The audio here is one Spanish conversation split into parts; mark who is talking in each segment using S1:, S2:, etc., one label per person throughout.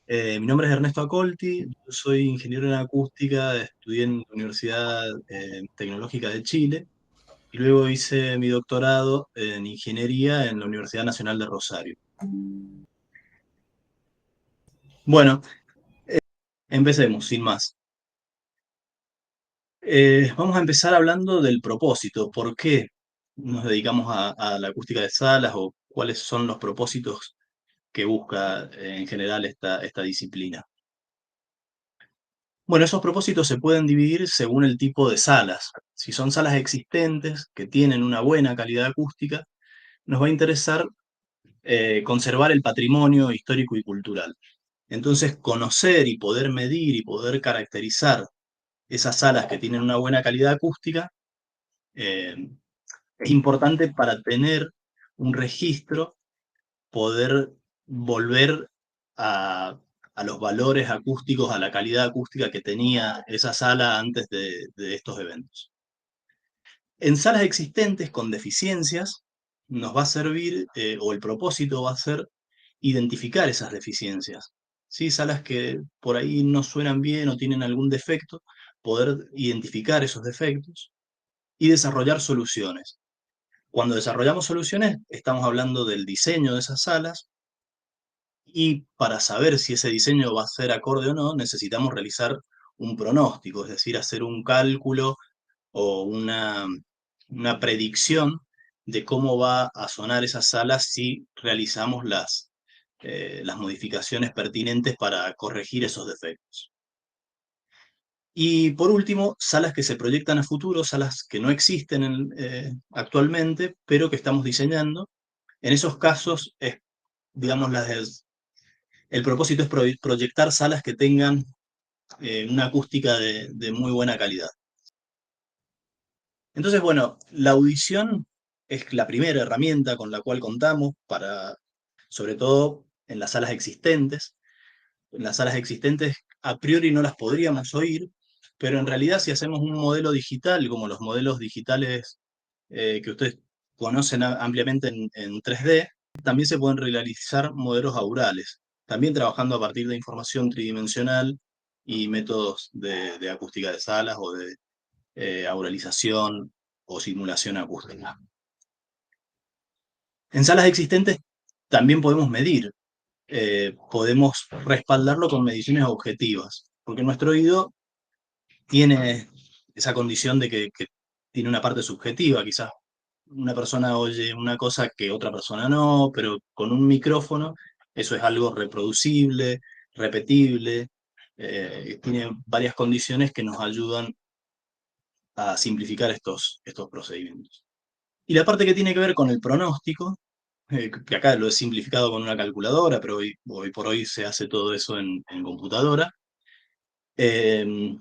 S1: Mi nombre es Ernesto Acolti, yo soy ingeniero en acústica, estudié en la Universidad Tecnológica de Chile y luego hice mi doctorado en ingeniería en la Universidad Nacional de Rosario. Bueno, empecemos, sin más. Vamos a empezar hablando del propósito, por qué nos dedicamos a la acústica de salas o cuáles son los propósitos que busca en general esta disciplina. Bueno, esos propósitos se pueden dividir según el tipo de salas. Si son salas existentes que tienen una buena calidad acústica, nos va a interesar conservar el patrimonio histórico y cultural. Entonces, conocer y poder medir y poder caracterizar esas salas que tienen una buena calidad acústica eh, es importante para tener un registro, poder volver a, a los valores acústicos, a la calidad acústica que tenía esa sala antes de estos eventos. En salas existentes con deficiencias, nos va a servir, o el propósito va a ser identificar esas deficiencias. ¿Sí? Salas que por ahí no suenan bien o tienen algún defecto, poder identificar esos defectos y desarrollar soluciones. Cuando desarrollamos soluciones, estamos hablando del diseño de esas salas y para saber si ese diseño va a ser acorde o no, necesitamos realizar un pronóstico, es decir, hacer un cálculo o una predicción de cómo va a sonar esa sala si realizamos las modificaciones pertinentes para corregir esos defectos. Y por último, salas que se proyectan a futuro, salas que no existen actualmente, pero que estamos diseñando. En esos casos, digamos, el propósito es proyectar salas que tengan una acústica de muy buena calidad. Entonces, bueno, la audición es la primera herramienta con la cual contamos para, sobre todo en las salas existentes. En las salas existentes a priori no las podríamos oír, pero en realidad si hacemos un modelo digital, como los modelos digitales que ustedes conocen ampliamente en 3D, también se pueden realizar modelos aurales, también trabajando a partir de información tridimensional y métodos de acústica de salas o de auralización o simulación acústica. En salas existentes también podemos medir, podemos respaldarlo con mediciones objetivas, porque nuestro oído tiene esa condición de que tiene una parte subjetiva, quizás una persona oye una cosa que otra persona no, pero con un micrófono eso es algo reproducible, repetible, tiene varias condiciones que nos ayudan a simplificar estos procedimientos. Y la parte que tiene que ver con el pronóstico, que acá lo he simplificado con una calculadora, pero hoy por hoy se hace todo eso en computadora, eh,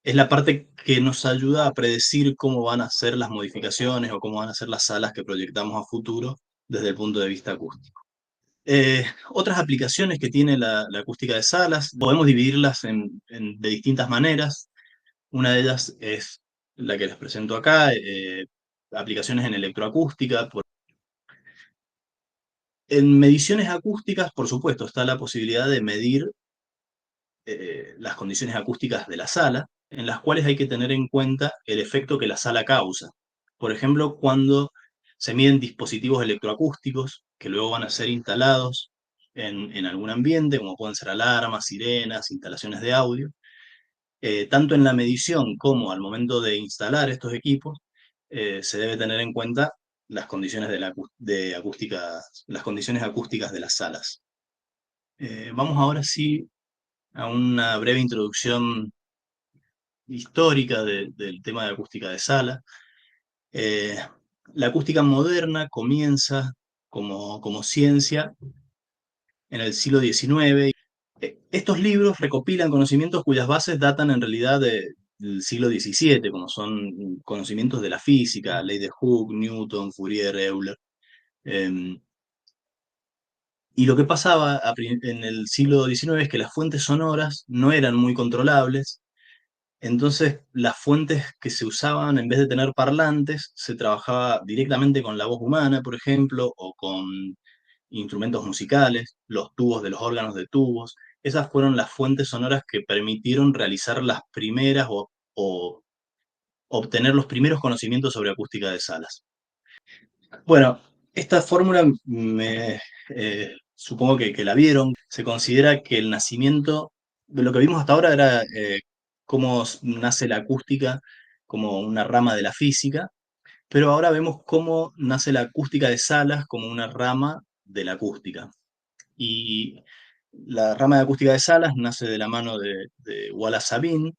S1: es la parte que nos ayuda a predecir cómo van a ser las modificaciones o cómo van a ser las salas que proyectamos a futuro desde el punto de vista acústico. Otras aplicaciones que tiene la acústica de salas, podemos dividirlas de distintas maneras. Una de ellas es la que les presento acá, aplicaciones en electroacústica. En mediciones acústicas, por supuesto, está la posibilidad de medir las condiciones acústicas de la sala, en las cuales hay que tener en cuenta el efecto que la sala causa. Por ejemplo, cuando se miden dispositivos electroacústicos que luego van a ser instalados en algún ambiente, como pueden ser alarmas, sirenas, instalaciones de audio, tanto en la medición como al momento de instalar estos equipos, se debe tener en cuenta las condiciones de acústica, las condiciones acústicas de las salas. Vamos ahora sí a una breve introducción histórica del tema de acústica de sala. Eh, la acústica moderna comienza como ciencia en el siglo XIX. Estos libros recopilan conocimientos cuyas bases datan en realidad del siglo XVII, como son conocimientos de la física, ley de Hooke, Newton, Fourier, Euler. Eh, y lo que pasaba en el siglo XIX es que las fuentes sonoras no eran muy controlables. Entonces, las fuentes que se usaban, en vez de tener parlantes, se trabajaba directamente con la voz humana, por ejemplo, o con instrumentos musicales, los tubos de los órganos de tubos. Esas fueron las fuentes sonoras que permitieron realizar las primeras o obtener los primeros conocimientos sobre acústica de salas. Bueno, esta fórmula supongo que la vieron. Se considera que el nacimiento, de lo que vimos hasta ahora era cómo nace la acústica como una rama de la física, pero ahora vemos cómo nace la acústica de salas como una rama de la acústica. Y la rama de acústica de salas nace de la mano de Wallace Sabine.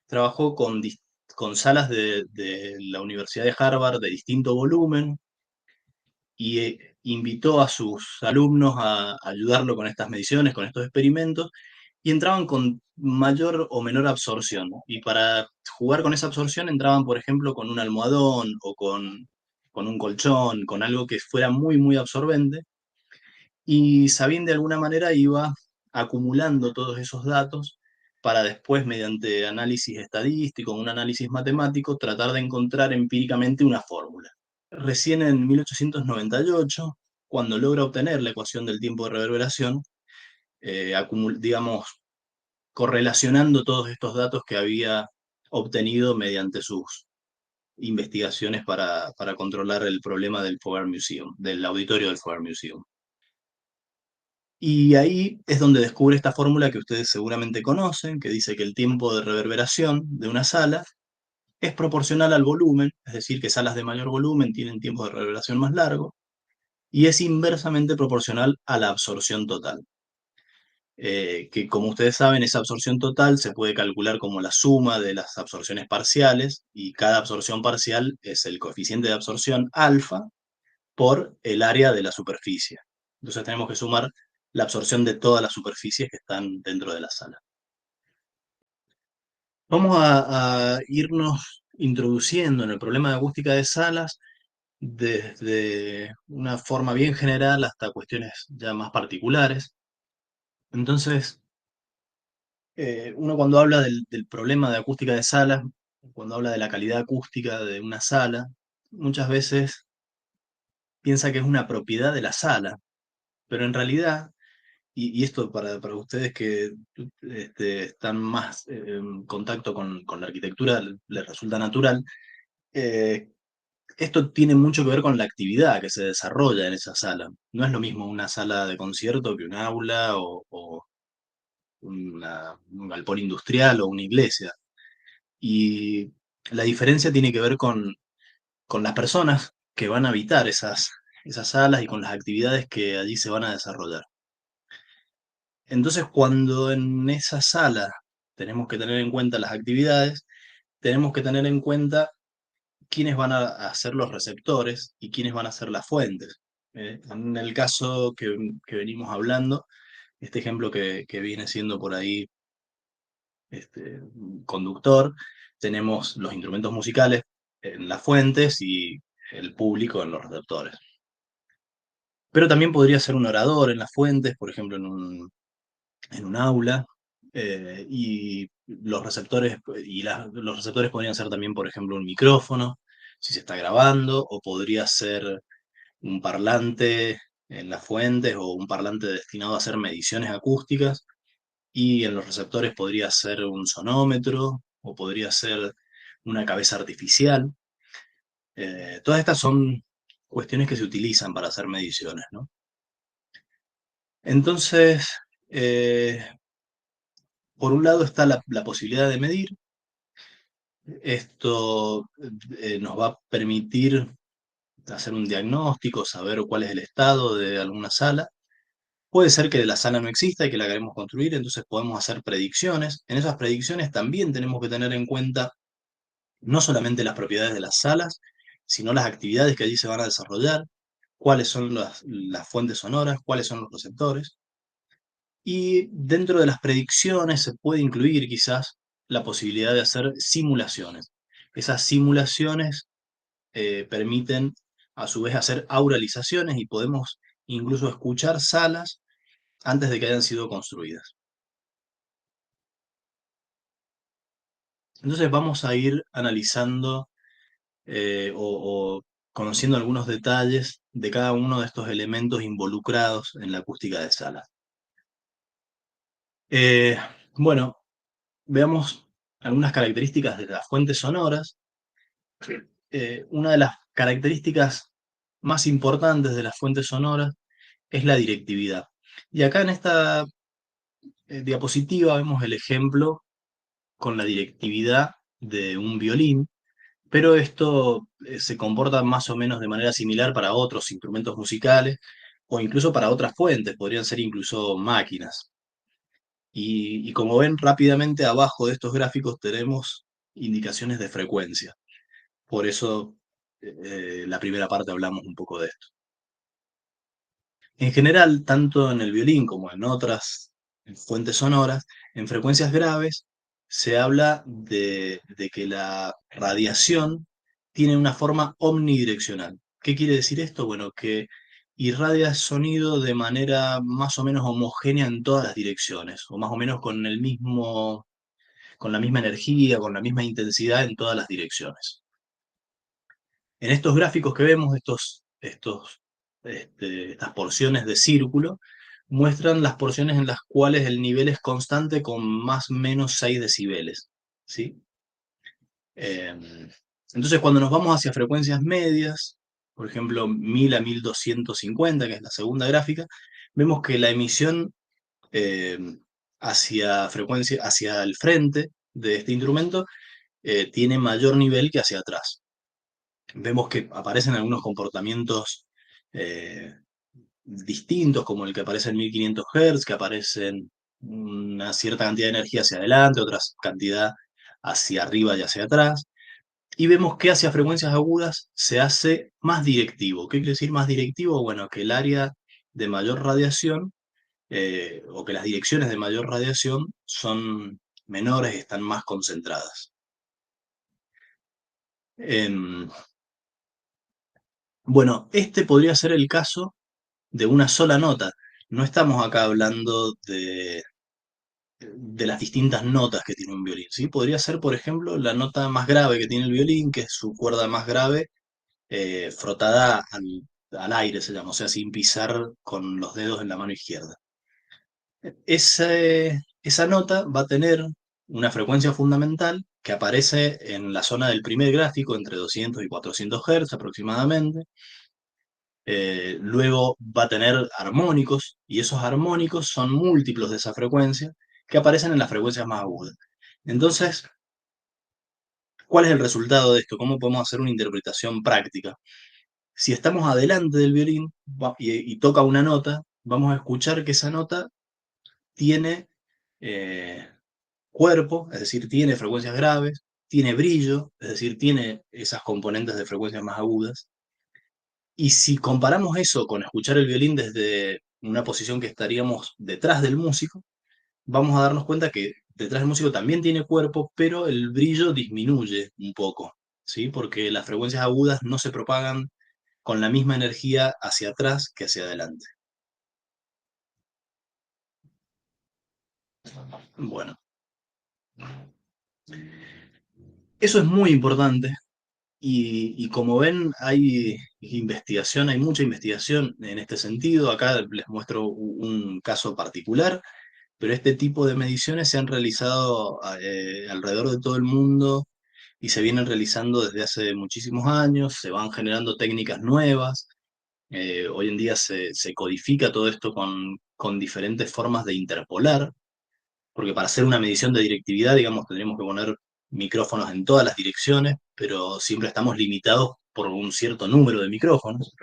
S1: Trabajó con salas de la Universidad de Harvard de distinto volumen y invitó a sus alumnos a ayudarlo con estas mediciones, con estos experimentos, y entraban con mayor o menor absorción. Y para jugar con esa absorción entraban, por ejemplo, con un almohadón o con un colchón, con algo que fuera muy, muy absorbente. Y Sabine de alguna manera iba acumulando todos esos datos para después, mediante análisis estadístico, un análisis matemático, tratar de encontrar empíricamente una fórmula. Recién en 1898, cuando logra obtener la ecuación del tiempo de reverberación, digamos, correlacionando todos estos datos que había obtenido mediante sus investigaciones para controlar el problema del Faubourg Museum, del auditorio del Faubourg Museum. Y ahí es donde descubre esta fórmula que ustedes seguramente conocen, que dice que el tiempo de reverberación de una sala es proporcional al volumen, es decir, que salas de mayor volumen tienen tiempos de reverberación más largos, y es inversamente proporcional a la absorción total. Que como ustedes saben, esa absorción total se puede calcular como la suma de las absorciones parciales, y cada absorción parcial es el coeficiente de absorción alfa por el área de la superficie. Entonces tenemos que sumar la absorción de todas las superficies que están dentro de la sala. Vamos a irnos introduciendo en el problema de acústica de salas desde una forma bien general hasta cuestiones ya más particulares. Entonces, uno cuando habla del problema de acústica de salas, cuando habla de la calidad acústica de una sala, muchas veces piensa que es una propiedad de la sala, pero en realidad, y esto para ustedes que están más en contacto con la arquitectura, les resulta natural, eh, esto tiene mucho que ver con la actividad que se desarrolla en esa sala. No es lo mismo una sala de concierto que un aula o un galpón industrial o una iglesia. Y la diferencia tiene que ver con las personas que van a habitar esas salas y con las actividades que allí se van a desarrollar. Entonces, cuando en esa sala tenemos que tener en cuenta las actividades, tenemos que tener en cuenta quiénes van a ser los receptores y quiénes van a ser las fuentes. En el caso que venimos hablando, este ejemplo que viene siendo por ahí conductor, tenemos los instrumentos musicales en las fuentes y el público en los receptores. Pero también podría ser un orador en las fuentes, por ejemplo, en un aula, y los receptores podrían ser también, por ejemplo, un micrófono, si se está grabando, o podría ser un parlante en las fuentes o un parlante destinado a hacer mediciones acústicas, y en los receptores podría ser un sonómetro o podría ser una cabeza artificial. Todas estas son cuestiones que se utilizan para hacer mediciones, ¿no? Entonces, eh, por un lado está la posibilidad de medir. Esto nos va a permitir hacer un diagnóstico, saber cuál es el estado de alguna sala. Puede ser que la sala no exista y que la queremos construir, entonces podemos hacer predicciones. En esas predicciones también tenemos que tener en cuenta no solamente las propiedades de las salas, sino las actividades que allí se van a desarrollar, cuáles son las fuentes sonoras, cuáles son los receptores. Y dentro de las predicciones se puede incluir quizás la posibilidad de hacer simulaciones. Esas simulaciones permiten a su vez hacer auralizaciones y podemos incluso escuchar salas antes de que hayan sido construidas. Entonces vamos a ir analizando o conociendo algunos detalles de cada uno de estos elementos involucrados en la acústica de sala. Eh, bueno, veamos algunas características de las fuentes sonoras. Una de las características más importantes de las fuentes sonoras es la directividad. Y acá en esta diapositiva vemos el ejemplo con la directividad de un violín, pero esto se comporta más o menos de manera similar para otros instrumentos musicales o incluso para otras fuentes, podrían ser incluso máquinas. Y como ven rápidamente abajo de estos gráficos tenemos indicaciones de frecuencia. Por eso la primera parte hablamos un poco de esto. En general, tanto en el violín como en otras fuentes sonoras, en frecuencias graves se habla de que la radiación tiene una forma omnidireccional. ¿Qué quiere decir esto? Bueno, que irradia sonido de manera más o menos homogénea en todas las direcciones, o más o menos con el mismo, con la misma energía, con la misma intensidad en todas las direcciones. En estos gráficos que vemos, estas porciones de círculo, muestran las porciones en las cuales el nivel es constante con más o menos 6 decibeles. ¿Sí? Entonces, cuando nos vamos hacia frecuencias medias, por ejemplo, 1000 a 1250, que es la segunda gráfica, vemos que la emisión eh, hacia el frente de este instrumento tiene mayor nivel que hacia atrás. Vemos que aparecen algunos comportamientos eh, distintos, como el que aparece en 1500 Hz, que aparecen una cierta cantidad de energía hacia adelante, otra cantidad hacia arriba y hacia atrás. Y vemos que hacia frecuencias agudas se hace más directivo. ¿Qué quiere decir más directivo? Bueno, que el área de mayor radiación, o que las direcciones de mayor radiación son menores, están más concentradas. Em, bueno, este podría ser el caso de una sola nota. No estamos acá hablando de las distintas notas que tiene un violín, ¿sí? Podría ser, por ejemplo, la nota más grave que tiene el violín, que es su cuerda más grave, frotada al aire, se llama, o sea, sin pisar con los dedos en la mano izquierda. Esa nota va a tener una frecuencia fundamental que aparece en la zona del primer gráfico, entre 200 y 400 Hz aproximadamente. Luego va a tener armónicos, y esos armónicos son múltiplos de esa frecuencia que aparecen en las frecuencias más agudas. Entonces, ¿cuál es el resultado de esto? ¿Cómo podemos hacer una interpretación práctica? Si estamos adelante del violín y toca una nota, vamos a escuchar que esa nota tiene eh, cuerpo, es decir, tiene frecuencias graves, tiene brillo, es decir, tiene esas componentes de frecuencias más agudas. Y si comparamos eso con escuchar el violín desde una posición que estaríamos detrás del músico, vamos a darnos cuenta que detrás del músico también tiene cuerpo, pero el brillo disminuye un poco, ¿sí? Porque las frecuencias agudas no se propagan con la misma energía hacia atrás que hacia adelante. Bueno, eso es muy importante. Y como ven, hay investigación, hay mucha investigación en este sentido. Acá les muestro un caso particular, pero este tipo de mediciones se han realizado alrededor de todo el mundo y se vienen realizando desde hace muchísimos años, se van generando técnicas nuevas. Hoy en día se codifica todo esto con diferentes formas de interpolar, porque para hacer una medición de directividad, digamos, tendríamos que poner micrófonos en todas las direcciones, pero siempre estamos limitados por un cierto número de micrófonos.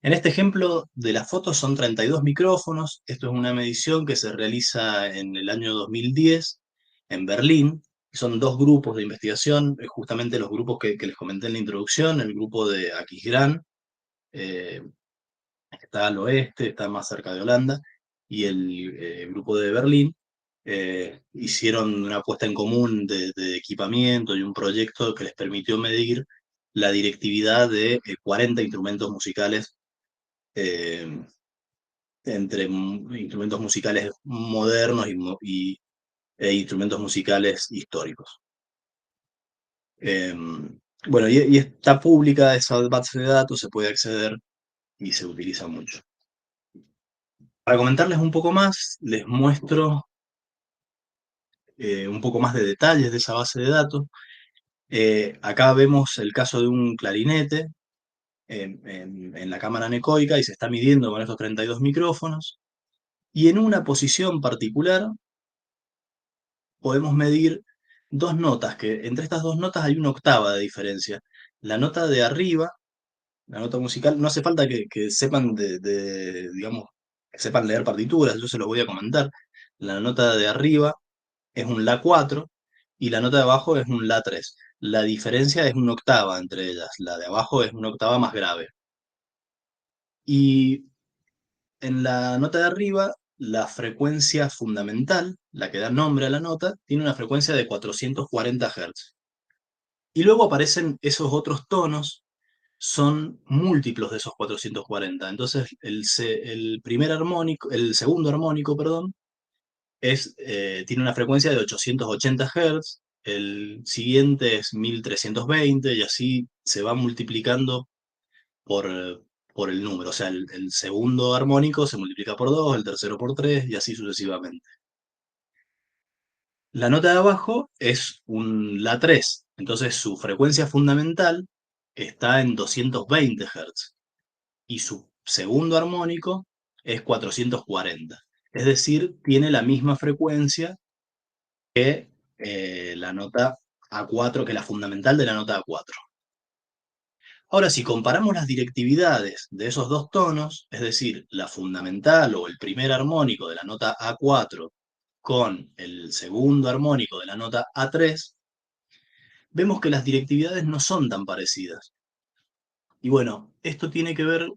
S1: En este ejemplo de las fotos son 32 micrófonos. Esto es una medición que se realiza en el año 2010 en Berlín. Son dos grupos de investigación, justamente los grupos que les comenté en la introducción, el grupo de Aquisgrán, eh, que está al oeste, está más cerca de Holanda, y el grupo de Berlín, hicieron una puesta en común de equipamiento y un proyecto que les permitió medir la directividad de 40 instrumentos musicales, eh, entre instrumentos musicales modernos e instrumentos musicales históricos. Eh, bueno, y está pública esa base de datos, se puede acceder y se utiliza mucho. Para comentarles un poco más, les muestro un poco más de detalles de esa base de datos. Acá vemos el caso de un clarinete en la cámara anecoica y se está midiendo con estos 32 micrófonos. Y en una posición particular podemos medir dos notas, que entre estas dos notas hay una octava de diferencia. La nota de arriba, la nota musical, no hace falta que sepan digamos, que sepan leer partituras, yo se los voy a comentar. La nota de arriba es un La 4 y la nota de abajo es un La 3. La diferencia es una octava entre ellas, la de abajo es una octava más grave. Y en la nota de arriba, la frecuencia fundamental, la que da nombre a la nota, tiene una frecuencia de 440 Hz. Y luego aparecen esos otros tonos, son múltiplos de esos 440. Entonces, el primer armónico, el segundo armónico, perdón, tiene una frecuencia de 880 Hz, el siguiente es 1320 y así se va multiplicando por el número. O sea, el segundo armónico se multiplica por 2, el tercero por 3 y así sucesivamente. La nota de abajo es un La 3, entonces su frecuencia fundamental está en 220 Hz y su segundo armónico es 440. Es decir, tiene la misma frecuencia que la nota A4, que la fundamental de la nota A4. Ahora, si comparamos las directividades de esos dos tonos, es decir, la fundamental o el primer armónico de la nota A4 con el segundo armónico de la nota A3, vemos que las directividades no son tan parecidas. Y bueno, esto tiene que ver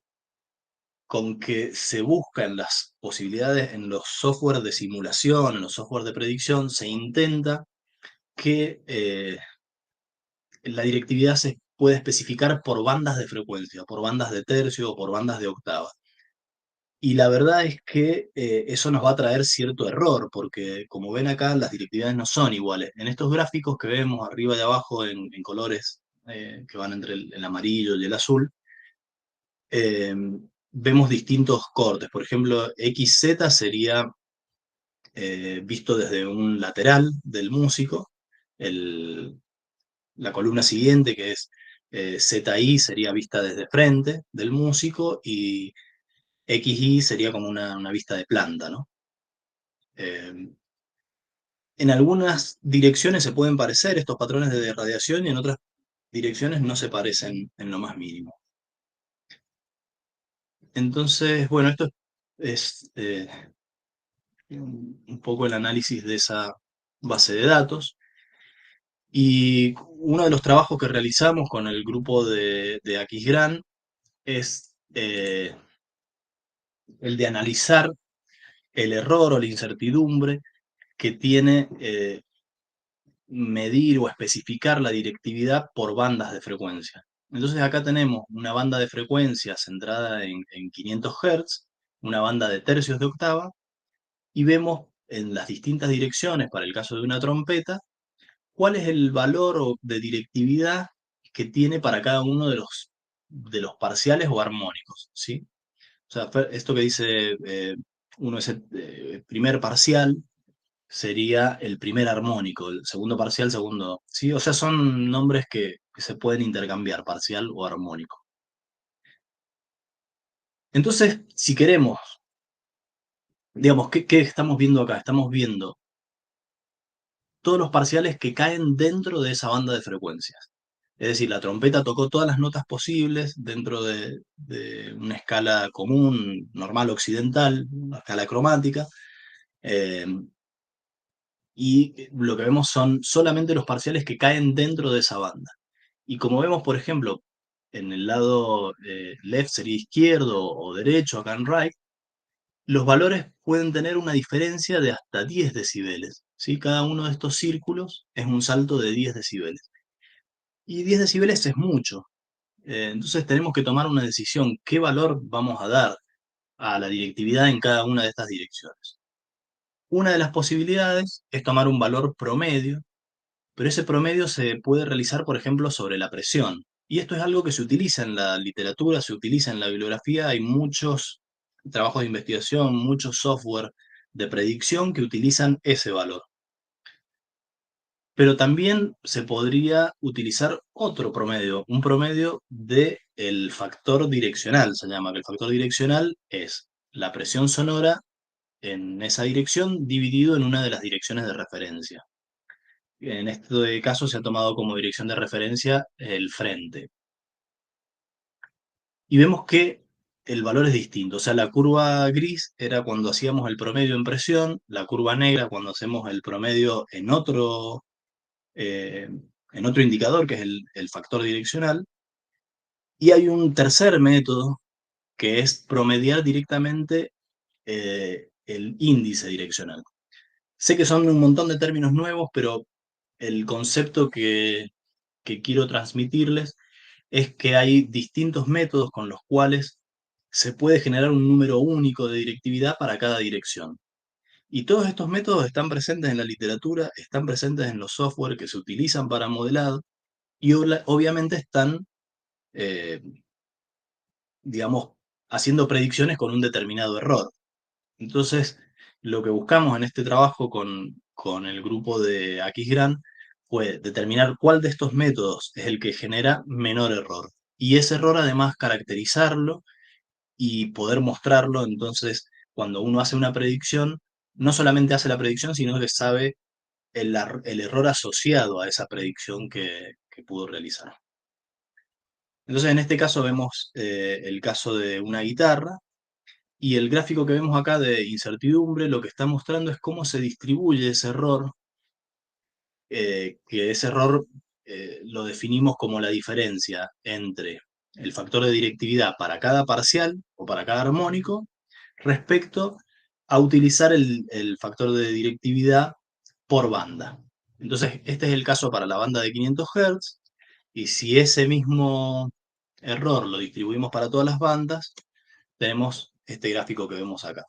S1: con que se busca en las posibilidades, en los software de simulación, en los software de predicción, se intenta que la directividad se puede especificar por bandas de frecuencia, por bandas de tercio o por bandas de octava. Y la verdad es que eso nos va a traer cierto error, porque como ven acá, las directividades no son iguales. En estos gráficos que vemos arriba y abajo en colores que van entre el amarillo y el azul, eh, vemos distintos cortes. Por ejemplo, XZ sería visto desde un lateral del músico, el, la columna siguiente, que es ZI, sería vista desde frente del músico, y XY sería como una vista de planta, ¿no? En algunas direcciones se pueden parecer estos patrones de radiación y en otras direcciones no se parecen en lo más mínimo. Entonces, bueno, esto es un poco el análisis de esa base de datos. Y uno de los trabajos que realizamos con el grupo de Aquisgrán es el de analizar el error o la incertidumbre que tiene medir o especificar la directividad por bandas de frecuencia. Entonces acá tenemos una banda de frecuencia centrada en 500 Hz, una banda de tercios de octava, y vemos en las distintas direcciones, para el caso de una trompeta, cuál es el valor de directividad que tiene para cada uno de los parciales o armónicos, ¿sí? O sea, esto que dice uno es el primer parcial, sería el primer armónico, el segundo parcial, segundo, ¿sí? O sea, son nombres que se pueden intercambiar, parcial o armónico. Entonces, si queremos, digamos, ¿qué estamos viendo acá? Estamos viendo todos los parciales que caen dentro de esa banda de frecuencias. Es decir, la trompeta tocó todas las notas posibles dentro de una escala común, normal occidental, una escala cromática, eh, y lo que vemos son solamente los parciales que caen dentro de esa banda. Y como vemos, por ejemplo, en el lado left sería izquierdo o derecho, acá en right, los valores pueden tener una diferencia de hasta 10 decibeles. ¿Sí? Cada uno de estos círculos es un salto de 10 decibeles. Y 10 decibeles es mucho. Entonces tenemos que tomar una decisión. ¿Qué valor vamos a dar a la directividad en cada una de estas direcciones? Una de las posibilidades es tomar un valor promedio, pero ese promedio se puede realizar, por ejemplo, sobre la presión. Y esto es algo que se utiliza en la literatura, se utiliza en la bibliografía, hay muchos trabajos de investigación, muchos software de predicción que utilizan ese valor. Pero también se podría utilizar otro promedio, un promedio del factor direccional, se llama, que el factor direccional es la presión sonora en esa dirección dividido en una de las direcciones de referencia. En este caso se ha tomado como dirección de referencia el frente. Y vemos que el valor es distinto. O sea, la curva gris era cuando hacíamos el promedio en presión, la curva negra cuando hacemos el promedio eh, en otro indicador, que es el factor direccional. Y hay un tercer método que es promediar directamente el índice direccional. Sé que son un montón de términos nuevos, pero el concepto que quiero transmitirles es que hay distintos métodos con los cuales se puede generar un número único de directividad para cada dirección. Y todos estos métodos están presentes en la literatura, están presentes en los software que se utilizan para modelado y obviamente están, eh, digamos, haciendo predicciones con un determinado error. Entonces, lo que buscamos en este trabajo con el grupo de Aquisgrán fue determinar cuál de estos métodos es el que genera menor error. Y ese error además caracterizarlo y poder mostrarlo. Entonces, cuando uno hace una predicción, no solamente hace la predicción, sino que sabe el error asociado a esa predicción que pudo realizar. Entonces, en este caso vemos el caso de una guitarra y el gráfico que vemos acá de incertidumbre lo que está mostrando es cómo se distribuye ese error, que ese error lo definimos como la diferencia entre el factor de directividad para cada parcial o para cada armónico respecto a utilizar el factor de directividad por banda. Entonces, este es el caso para la banda de 500 Hz, y si ese mismo error lo distribuimos para todas las bandas, tenemos este gráfico que vemos acá.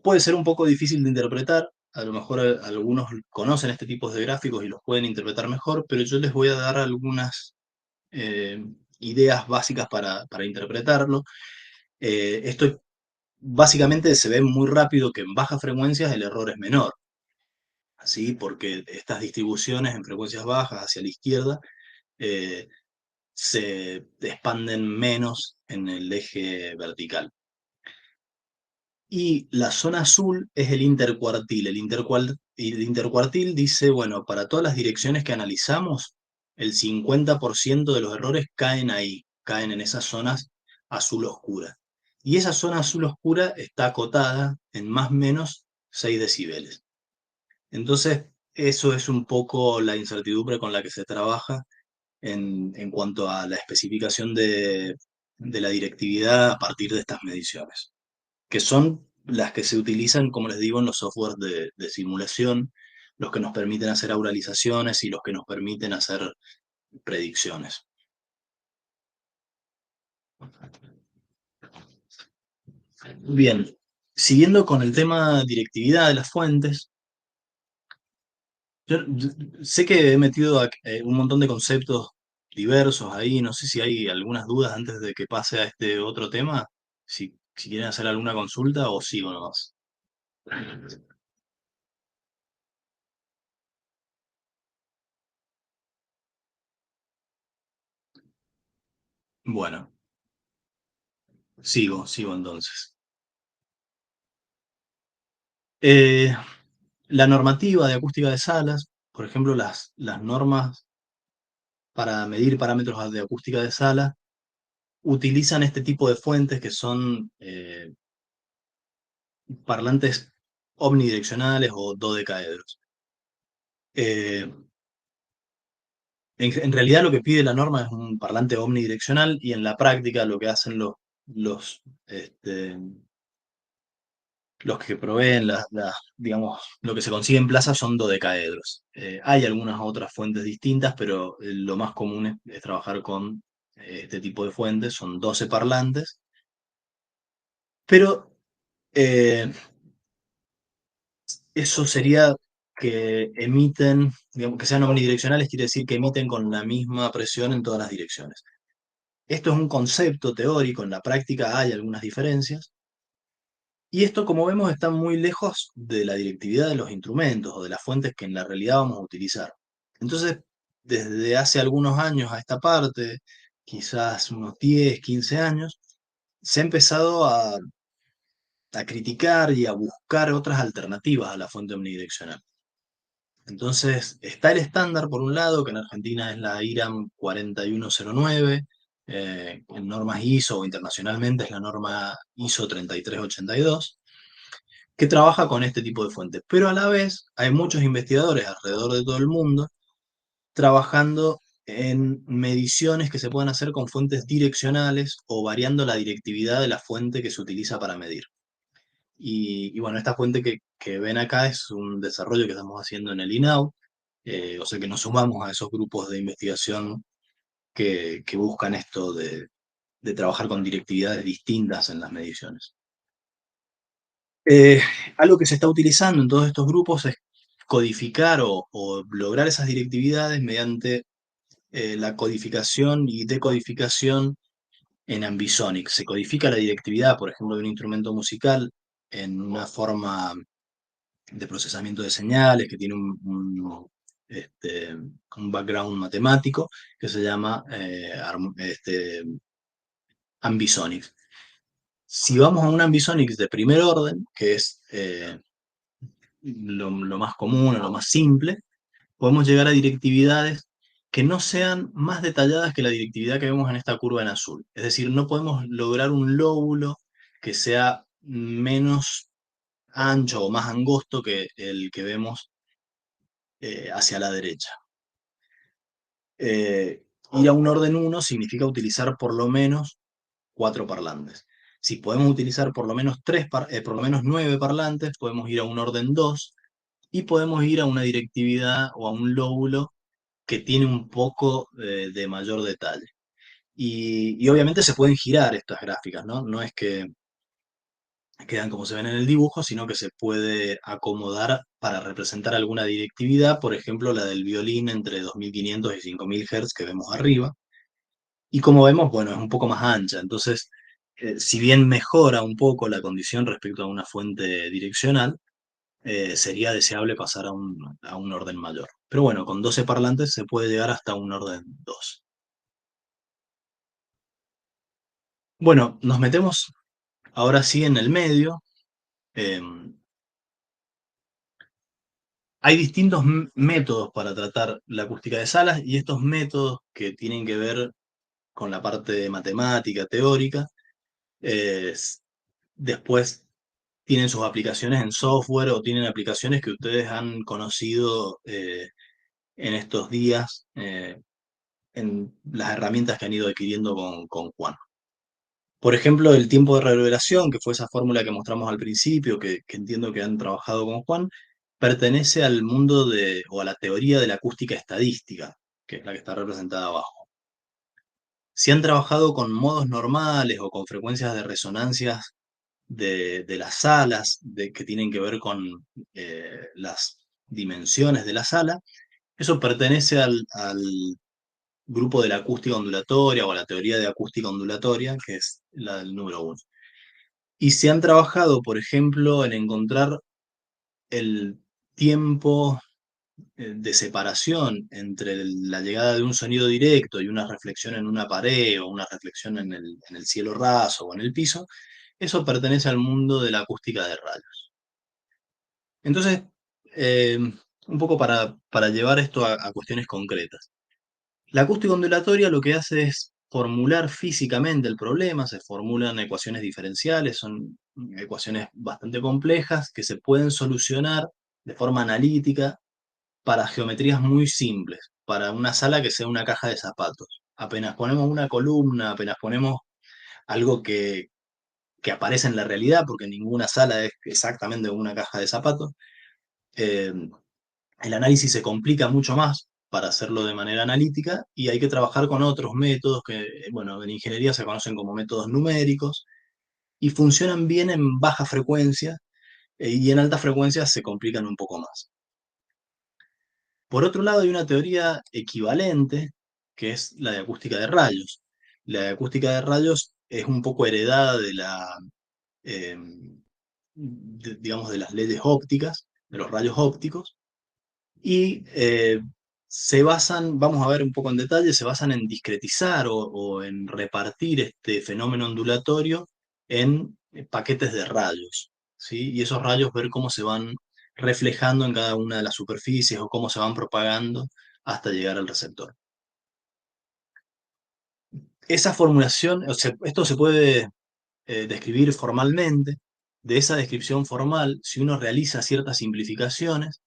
S1: Puede ser un poco difícil de interpretar, a lo mejor algunos conocen este tipo de gráficos y los pueden interpretar mejor, pero yo les voy a dar algunas eh, ideas básicas para interpretarlo. Esto básicamente se ve muy rápido que en bajas frecuencias el error es menor, ¿sí? Porque estas distribuciones en frecuencias bajas hacia la izquierda eh, se expanden menos en el eje vertical. Y la zona azul es el intercuartil. El intercuartil dice, bueno, para todas las direcciones que analizamos, el 50% de los errores caen ahí, caen en esas zonas azul oscura. Y esa zona azul oscura está acotada en más o menos 6 decibeles. Entonces, eso es un poco la incertidumbre con la que se trabaja en cuanto a la especificación de la directividad a partir de estas mediciones, que son las que se utilizan, como les digo, en los softwares de simulación, los que nos permiten hacer auralizaciones y los que nos permiten hacer predicciones. Bien, siguiendo con el tema directividad de las fuentes, yo sé que he metido un montón de conceptos diversos ahí, no sé si hay algunas dudas antes de que pase a este otro tema, si quieren hacer alguna consulta o sigo nomás. Bueno, sigo entonces. Eh, la normativa de acústica de salas, por ejemplo, las normas para medir parámetros de acústica de sala, utilizan este tipo de fuentes que son parlantes omnidireccionales o dodecaedros. Eh, en realidad lo que pide la norma es un parlante omnidireccional y en la práctica lo que hacen los, este, los que proveen digamos, lo que se consigue en plaza son dodecaedros. Hay algunas otras fuentes distintas, pero lo más común es trabajar con este tipo de fuentes, son 12 parlantes, pero eh, eso sería que emiten, digamos, que sean omnidireccionales, quiere decir que emiten con la misma presión en todas las direcciones. Esto es un concepto teórico, en la práctica hay algunas diferencias, y esto, como vemos, está muy lejos de la directividad de los instrumentos o de las fuentes que en la realidad vamos a utilizar. Entonces, desde hace algunos años a esta parte, quizás unos 10, 15 años, se ha empezado a criticar y a buscar otras alternativas a la fuente omnidireccional. Entonces, está el estándar, por un lado, que en Argentina es la IRAM 4109, en normas ISO o internacionalmente es la norma ISO 3382, que trabaja con este tipo de fuentes. Pero a la vez hay muchos investigadores alrededor de todo el mundo trabajando en mediciones que se pueden hacer con fuentes direccionales o variando la directividad de la fuente que se utiliza para medir. Y bueno, esta fuente que ven acá es un desarrollo que estamos haciendo en el INAU, o sea que nos sumamos a esos grupos de investigación que buscan esto de trabajar con directividades distintas en las mediciones. Eh, Algo que se está utilizando en todos estos grupos es codificar o lograr esas directividades mediante la codificación y decodificación en ambisonic. Se codifica la directividad, por ejemplo, de un instrumento musical en una forma de procesamiento de señales que tiene un background matemático que se llama ambisonics. Si vamos a un ambisonics de primer orden, que es lo más común o lo más simple, podemos llegar a directividades que no sean más detalladas que la directividad que vemos en esta curva en azul. Es decir, no podemos lograr un lóbulo que sea menos ancho o más angosto que el que vemos hacia la derecha. Ir a un orden 1 significa utilizar por lo menos 4 parlantes. Si podemos utilizar por lo menos, por lo menos 9 parlantes, podemos ir a un orden 2 y podemos ir a una directividad o a un lóbulo que tiene un poco de mayor detalle. Y obviamente se pueden girar estas gráficas, ¿no? No es que quedan como se ven en el dibujo, sino que se puede acomodar para representar alguna directividad, por ejemplo, la del violín entre 2500 y 5000 Hz que vemos arriba. Y como vemos, bueno, es un poco más ancha, entonces, si bien mejora un poco la condición respecto a una fuente direccional, sería deseable pasar a un orden mayor. Pero bueno, con 12 parlantes se puede llegar hasta un orden 2. Bueno, nos metemos ahora sí en el medio. Eh, Hay distintos métodos para tratar la acústica de salas y estos métodos que tienen que ver con la parte matemática, teórica, eh, s- después tienen sus aplicaciones en software o tienen aplicaciones que ustedes han conocido en estos días en las herramientas que han ido adquiriendo con Juan. Por ejemplo, el tiempo de reverberación, que fue esa fórmula que mostramos al principio, que entiendo que han trabajado con Juan, pertenece al mundo o a la teoría de la acústica estadística, que es la que está representada abajo. Si han trabajado con modos normales o con frecuencias de resonancias de las salas, que tienen que ver con las dimensiones de la sala, eso pertenece al grupo de la acústica ondulatoria o a la teoría de acústica ondulatoria, que es la del número 1. Y se han trabajado, por ejemplo, en encontrar el tiempo de separación entre la llegada de un sonido directo y una reflexión en una pared o una reflexión en el cielo raso o en el piso. Eso pertenece al mundo de la acústica de rayos. Entonces, eh, un poco para llevar esto a cuestiones concretas. La acústica ondulatoria lo que hace es formular físicamente el problema, se formulan ecuaciones diferenciales, son ecuaciones bastante complejas que se pueden solucionar de forma analítica para geometrías muy simples, para una sala que sea una caja de zapatos. Apenas ponemos una columna, apenas ponemos algo que aparece en la realidad, porque ninguna sala es exactamente una caja de zapatos, eh, el análisis se complica mucho más para hacerlo de manera analítica y hay que trabajar con otros métodos que, bueno, en ingeniería se conocen como métodos numéricos y funcionan bien en baja frecuencia y en alta frecuencia se complican un poco más. Por otro lado, hay una teoría equivalente, que es la de acústica de rayos. La de acústica de rayos es un poco heredada de eh, digamos, de las leyes ópticas, de los rayos ópticos, y se basan, vamos a ver un poco en detalle, se basan en discretizar o en repartir este fenómeno ondulatorio en paquetes de rayos, ¿sí? Y esos rayos ver cómo se van reflejando en cada una de las superficies o cómo se van propagando hasta llegar al receptor. Esa formulación, o sea, esto se puede describir formalmente. De esa descripción formal, si uno realiza ciertas simplificaciones,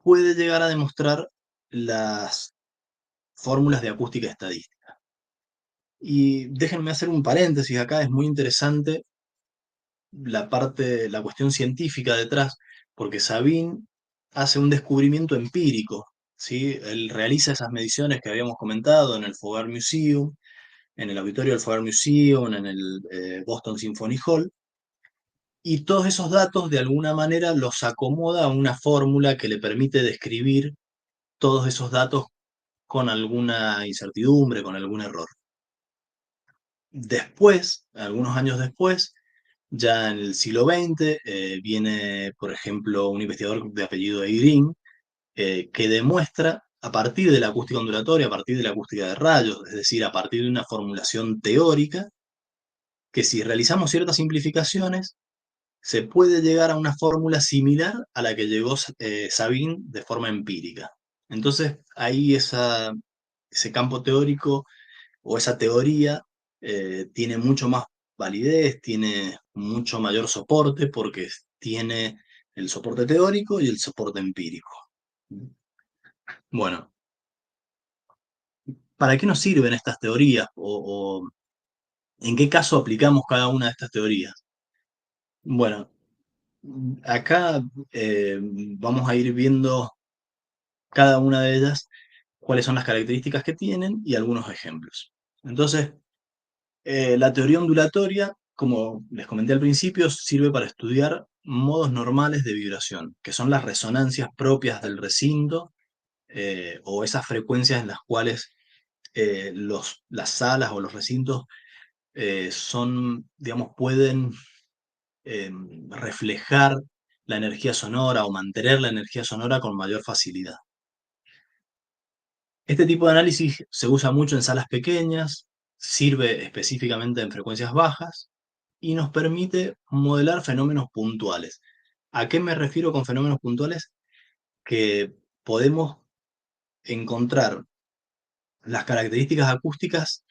S1: puede llegar a demostrar las fórmulas de acústica estadística. Y déjenme hacer un paréntesis acá, es muy interesante la cuestión científica detrás, porque Sabine hace un descubrimiento empírico, ¿sí? Él realiza esas mediciones que habíamos comentado en el Faubourg Museum, en el auditorio del Faubourg Museum, en el Boston Symphony Hall, y todos esos datos de alguna manera los acomoda a una fórmula que le permite describir todos esos datos con alguna incertidumbre, con algún error. Después, algunos años después, ya en el siglo XX, viene, por ejemplo, un investigador de apellido Eyring, que demuestra, a partir de la acústica ondulatoria, a partir de la acústica de rayos, es decir, a partir de una formulación teórica, que si realizamos ciertas simplificaciones, se puede llegar a una fórmula similar a la que llegó Sabine de forma empírica. Entonces, ahí ese campo teórico o esa teoría tiene mucho más validez, tiene mucho mayor soporte porque tiene el soporte teórico y el soporte empírico. Bueno, ¿para qué nos sirven estas teorías o en qué caso aplicamos cada una de estas teorías? Bueno, acá vamos a ir viendo cada una de ellas, cuáles son las características que tienen y algunos ejemplos. Entonces, la teoría ondulatoria, como les comenté al principio, sirve para estudiar modos normales de vibración, que son las resonancias propias del recinto o esas frecuencias en las cuales las salas o los recintos digamos, pueden reflejar la energía sonora o mantener la energía sonora con mayor facilidad. Este tipo de análisis se usa mucho en salas pequeñas, sirve específicamente en frecuencias bajas y nos permite modelar fenómenos puntuales. ¿A qué me refiero con fenómenos puntuales? Que podemos encontrar las características acústicas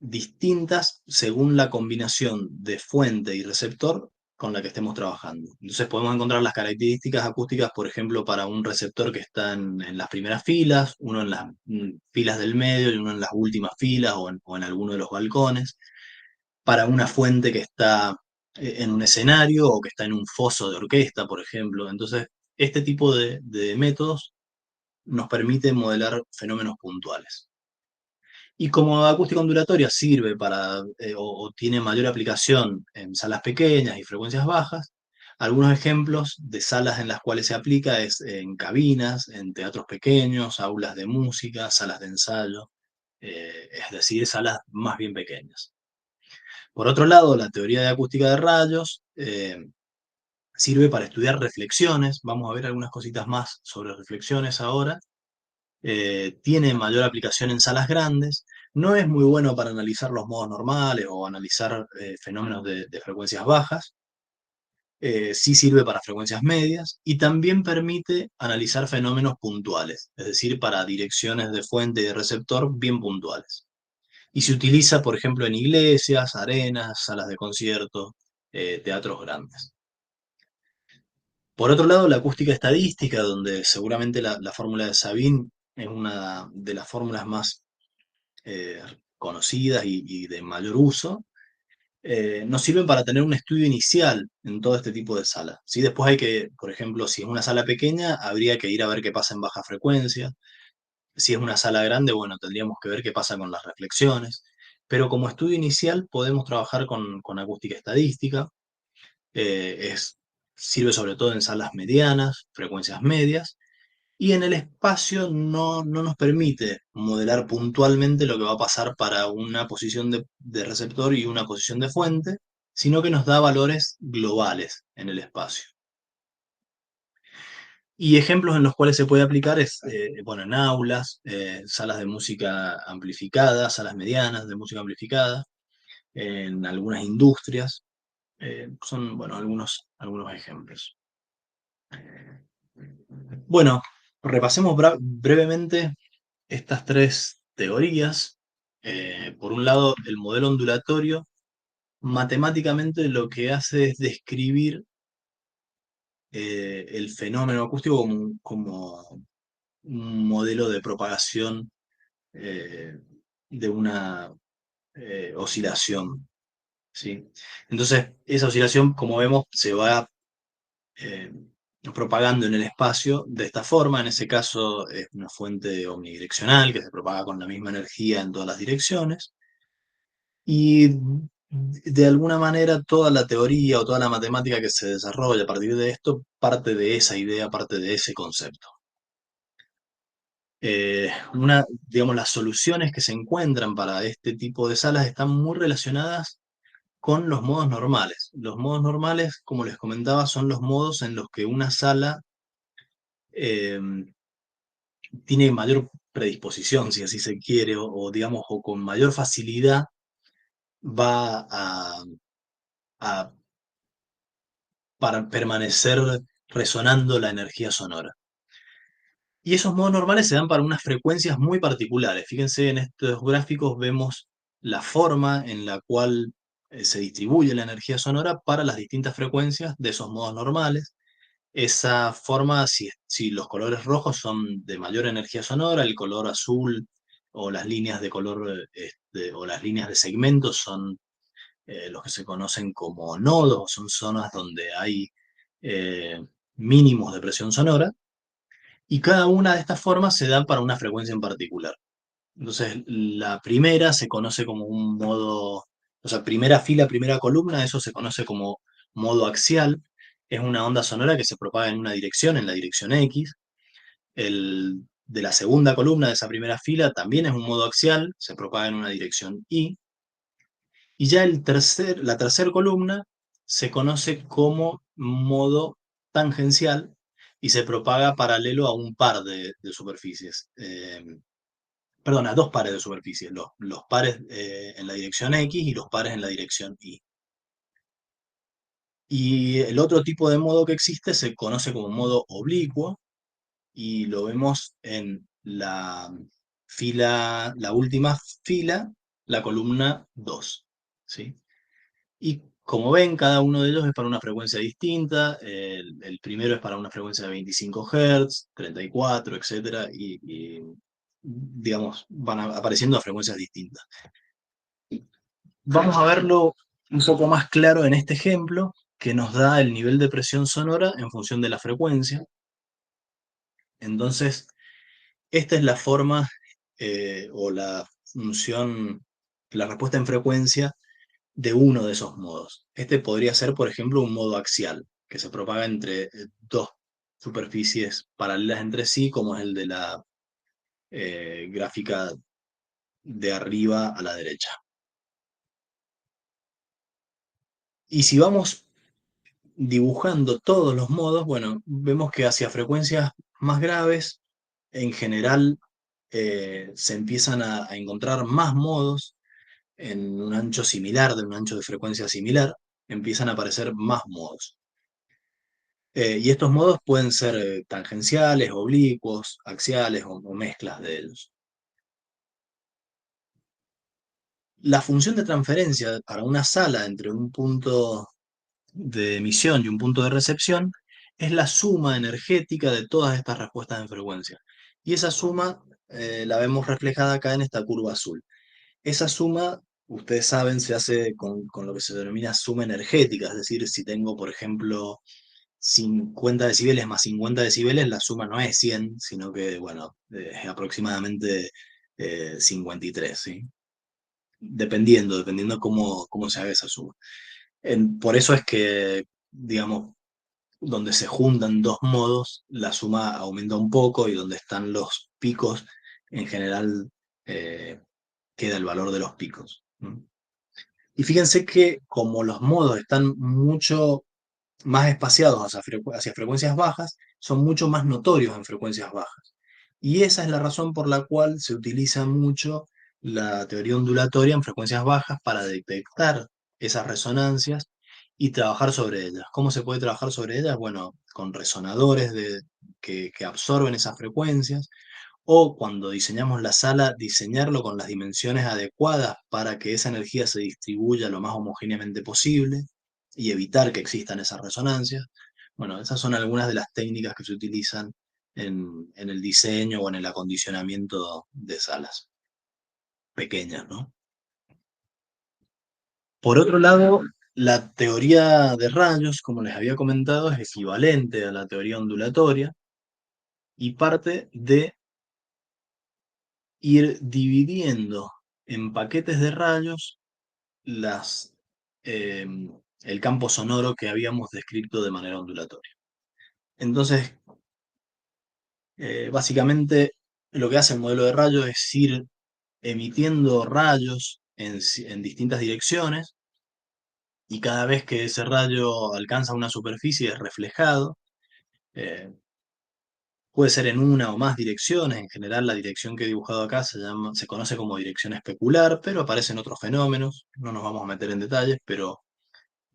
S1: distintas según la combinación de fuente y receptor con la que estemos trabajando. Entonces podemos encontrar las características acústicas, por ejemplo, para un receptor que está en las primeras filas, uno en las filas del medio y uno en las últimas filas o en alguno de los balcones, para una fuente que está en un escenario o que está en un foso de orquesta, por ejemplo. Entonces, este tipo de métodos nos permite modelar fenómenos puntuales. Y como acústica ondulatoria sirve para, o tiene mayor aplicación en salas pequeñas y frecuencias bajas, algunos ejemplos de salas en las cuales se aplica es en cabinas, en teatros pequeños, aulas de música, salas de ensayo, es decir, salas más bien pequeñas. Por otro lado, la teoría de acústica de rayos sirve para estudiar reflexiones. Vamos a ver algunas cositas más sobre reflexiones ahora. Tiene mayor aplicación en salas grandes. No es muy bueno para analizar los modos normales o analizar fenómenos de frecuencias bajas. Sí sirve para frecuencias medias y también permite analizar fenómenos puntuales, es decir, para direcciones de fuente y de receptor bien puntuales. Y se utiliza, por ejemplo, en iglesias, arenas, salas de concierto, teatros grandes. Por otro lado, la acústica estadística, donde seguramente la fórmula de Sabine es una de las fórmulas más eh, conocidas y de mayor uso, nos sirven para tener un estudio inicial en todo este tipo de salas. ¿Sí? Después hay que, por ejemplo, si es una sala pequeña, habría que ir a ver qué pasa en baja frecuencia. Si es una sala grande, bueno, tendríamos que ver qué pasa con las reflexiones. Pero como estudio inicial podemos trabajar con acústica estadística. Sirve sobre todo en salas medianas, frecuencias medias, Y en el espacio no nos permite modelar puntualmente lo que va a pasar para una posición de receptor y una posición de fuente, sino que nos da valores globales en el espacio. Y ejemplos en los cuales se puede aplicar es, bueno, en aulas, salas de música amplificada, salas medianas de música amplificada, en algunas industrias. Son, bueno, algunos ejemplos. Bueno, repasemos brevemente estas tres teorías. Por un lado, el modelo ondulatorio, matemáticamente lo que hace es describir el fenómeno acústico como un modelo de propagación eh, de una oscilación, ¿sí? Entonces, esa oscilación, como vemos, se va eh, propagando en el espacio de esta forma. En ese caso es una fuente omnidireccional que se propaga con la misma energía en todas las direcciones. Y de alguna manera toda la teoría o toda la matemática que se desarrolla a partir de esto parte de esa idea, parte de ese concepto. Digamos, las soluciones que se encuentran para este tipo de salas están muy relacionadas con los modos normales. Los modos normales, como les comentaba, son los modos en los que una sala eh, tiene mayor predisposición, si así se quiere, digamos, o con mayor facilidad va a para permanecer resonando la energía sonora. Y esos modos normales se dan para unas frecuencias muy particulares. Fíjense, en estos gráficos vemos la forma en la cual se distribuye la energía sonora para las distintas frecuencias de esos modos normales. Esa forma, si los colores rojos son de mayor energía sonora, el color azul o las líneas de color o las líneas de segmentos son los que se conocen como nodos, son zonas donde hay eh, mínimos de presión sonora, y cada una de estas formas se da para una frecuencia en particular. Entonces, la primera se conoce como un modo, o sea, primera fila, primera columna, eso se conoce como modo axial. Es una onda sonora que se propaga en una dirección, en la dirección X. El de la segunda columna de esa primera fila también es un modo axial, se propaga en una dirección Y. Y ya la tercera columna se conoce como modo tangencial y se propaga paralelo a un par de superficies. Perdón, a dos pares de superficies, los pares en la dirección X y los pares en la dirección Y. Y el otro tipo de modo que existe se conoce como modo oblicuo y lo vemos en la última fila, la columna 2, ¿sí? Y como ven, cada uno de ellos es para una frecuencia distinta. El primero es para una frecuencia de 25 Hz, 34, etcétera, digamos, van apareciendo a frecuencias distintas. Vamos a verlo un poco más claro en este ejemplo, que nos da el nivel de presión sonora en función de la frecuencia. Entonces, esta es la forma o la función, la respuesta en frecuencia de uno de esos modos. Este podría ser, por ejemplo, un modo axial, que se propaga entre dos superficies paralelas entre sí, como es el de la gráfica de arriba a la derecha. Y si vamos dibujando todos los modos, bueno, vemos que hacia frecuencias más graves, en general, se empiezan a encontrar más modos en un ancho similar, de un ancho de frecuencia similar, empiezan a aparecer más modos. Y estos modos pueden ser tangenciales, oblicuos, axiales o mezclas de ellos. La función de transferencia para una sala entre un punto de emisión y un punto de recepción es la suma energética de todas estas respuestas en frecuencia. Y esa suma la vemos reflejada acá en esta curva azul. Esa suma, ustedes saben, se hace con lo que se denomina suma energética, es decir, si tengo, por ejemplo, 50 decibeles más 50 decibeles, la suma no es 100, sino que, bueno, es aproximadamente 53, ¿sí? Dependiendo cómo se haga esa suma. Por eso es que, digamos, donde se juntan dos modos, la suma aumenta un poco y donde están los picos, en general eh, queda el valor de los picos. Y fíjense que como los modos están mucho más espaciados hacia frecuencias bajas, son mucho más notorios en frecuencias bajas. Y esa es la razón por la cual se utiliza mucho la teoría ondulatoria en frecuencias bajas para detectar esas resonancias y trabajar sobre ellas. ¿Cómo se puede trabajar sobre ellas? Bueno, con resonadores que absorben esas frecuencias, o cuando diseñamos la sala, diseñarlo con las dimensiones adecuadas para que esa energía se distribuya lo más homogéneamente posible y evitar que existan esas resonancias. Bueno, esas son algunas de las técnicas que se utilizan en el diseño o en el acondicionamiento de salas pequeñas, ¿no? Por otro lado, la teoría de rayos, como les había comentado, es equivalente a la teoría ondulatoria y parte de ir dividiendo en paquetes de rayos las, eh, el campo sonoro que habíamos descrito de manera ondulatoria. Entonces, básicamente lo que hace el modelo de rayos es ir emitiendo rayos en distintas direcciones y cada vez que ese rayo alcanza una superficie es reflejado. eh, Puede ser en una o más direcciones. En general, la dirección que he dibujado acá se conoce como dirección especular, pero aparecen otros fenómenos. No nos vamos a meter en detalles, pero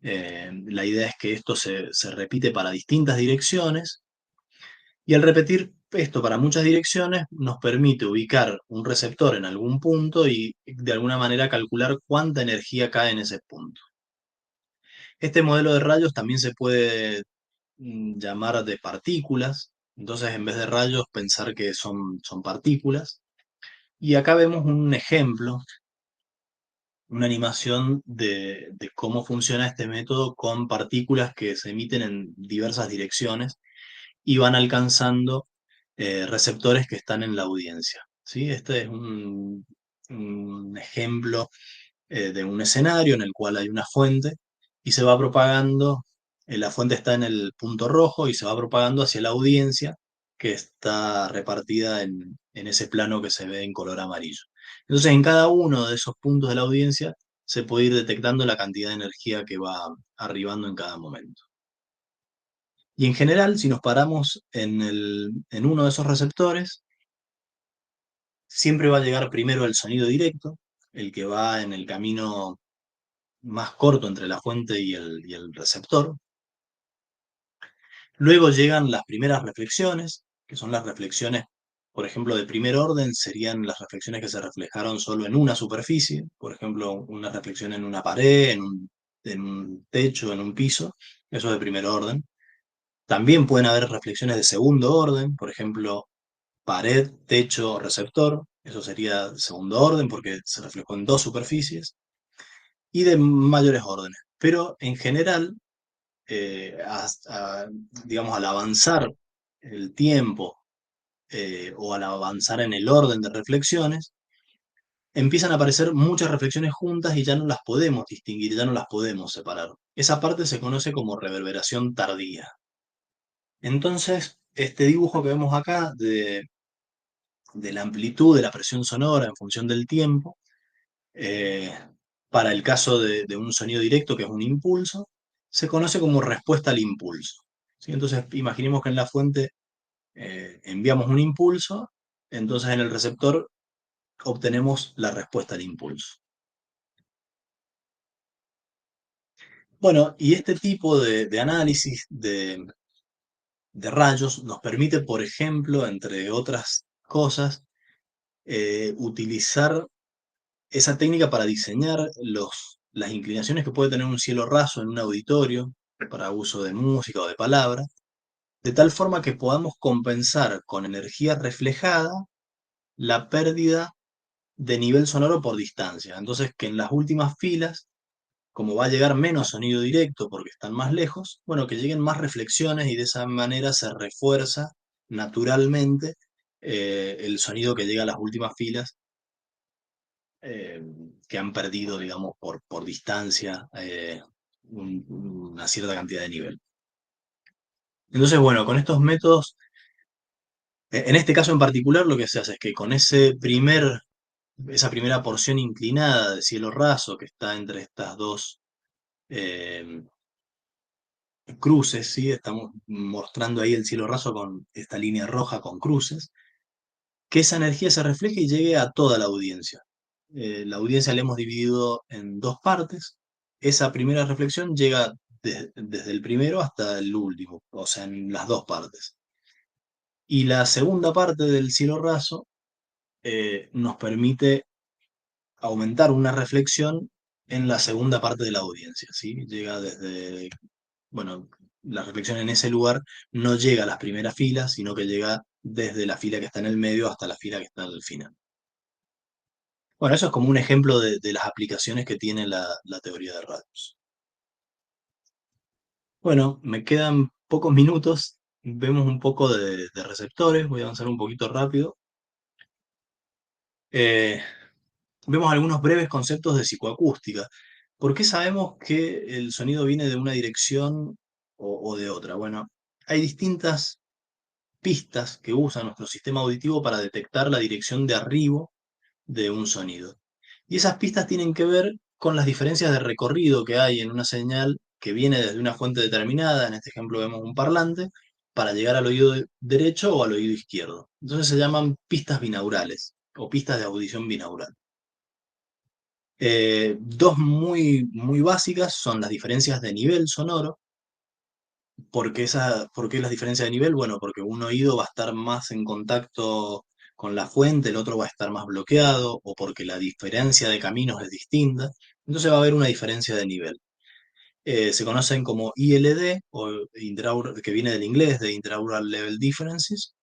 S1: la idea es que esto se repite para distintas direcciones. Y al repetir esto para muchas direcciones, nos permite ubicar un receptor en algún punto y de alguna manera calcular cuánta energía cae en ese punto. Este modelo de rayos también se puede llamar de partículas. Entonces, en vez de rayos, pensar que son partículas. Y acá vemos un ejemplo, una animación de cómo funciona este método con partículas que se emiten en diversas direcciones y van alcanzando receptores que están en la audiencia. ¿Sí? Este es un ejemplo de un escenario en el cual hay una fuente y se va propagando, la fuente está en el punto rojo y se va propagando hacia la audiencia que está repartida en ese plano que se ve en color amarillo. Entonces, en cada uno de esos puntos de la audiencia se puede ir detectando la cantidad de energía que va arribando en cada momento. Y en general, si nos paramos en uno de esos receptores, siempre va a llegar primero el sonido directo, el que va en el camino más corto entre la fuente y el receptor. Luego llegan las primeras reflexiones, que son las reflexiones, por ejemplo, de primer orden, serían las reflexiones que se reflejaron solo en una superficie, por ejemplo, una reflexión en una pared, en un techo, en un piso, eso es de primer orden. También pueden haber reflexiones de segundo orden, por ejemplo, pared, techo, receptor, eso sería segundo orden porque se reflejó en dos superficies, y de mayores órdenes. Pero en general, digamos, al avanzar el tiempo o al avanzar en el orden de reflexiones, empiezan a aparecer muchas reflexiones juntas y ya no las podemos distinguir, ya no las podemos separar. Esa parte se conoce como reverberación tardía. Entonces, este dibujo que vemos acá de la amplitud de la presión sonora en función del tiempo, eh, para el caso de un sonido directo, que es un impulso, se conoce como respuesta al impulso. ¿Sí? Entonces, imaginemos que en la fuente enviamos un impulso, entonces en el receptor obtenemos la respuesta al impulso. Bueno, y este tipo de análisis de rayos nos permite, por ejemplo, entre otras cosas, utilizar esa técnica para diseñar las inclinaciones que puede tener un cielo raso en un auditorio para uso de música o de palabra, de tal forma que podamos compensar con energía reflejada la pérdida de nivel sonoro por distancia. Entonces, que en las últimas filas, como va a llegar menos sonido directo porque están más lejos, bueno, que lleguen más reflexiones y de esa manera se refuerza naturalmente el sonido que llega a las últimas filas eh, que han perdido, digamos, por distancia una cierta cantidad de nivel. Entonces, bueno, con estos métodos, en este caso en particular, lo que se hace es que con esa primera porción inclinada de cielo raso que está entre estas dos eh, cruces, ¿sí? Estamos mostrando ahí el cielo raso con esta línea roja con cruces, que esa energía se refleje y llegue a toda la audiencia. La audiencia la hemos dividido en dos partes. Esa primera reflexión llega desde el primero hasta el último, o sea, en las dos partes. Y la segunda parte del cielo raso nos permite aumentar una reflexión en la segunda parte de la audiencia, ¿sí? Llega desde, bueno, la reflexión en ese lugar no llega a las primeras filas, sino que llega desde la fila que está en el medio hasta la fila que está al final. Bueno, eso es como un ejemplo de las aplicaciones que tiene la teoría de radios. Bueno, me quedan pocos minutos, vemos un poco de receptores, voy a avanzar un poquito rápido. Eh, Vemos algunos breves conceptos de psicoacústica. ¿Por qué sabemos que el sonido viene de una dirección o de otra? Bueno, hay distintas pistas que usa nuestro sistema auditivo para detectar la dirección de arribo de un sonido. Y esas pistas tienen que ver con las diferencias de recorrido que hay en una señal que viene desde una fuente determinada, en este ejemplo vemos un parlante, para llegar al oído derecho o al oído izquierdo. Entonces se llaman pistas binaurales o pistas de audición binaural. Dos muy básicas son las diferencias de nivel sonoro. ¿Por qué las diferencias de nivel? Bueno, porque un oído va a estar más en contacto con la fuente, el otro va a estar más bloqueado, o porque la diferencia de caminos es distinta. Entonces va a haber una diferencia de nivel. Se conocen como ILD, que viene del inglés, de Intraoral Level Differences,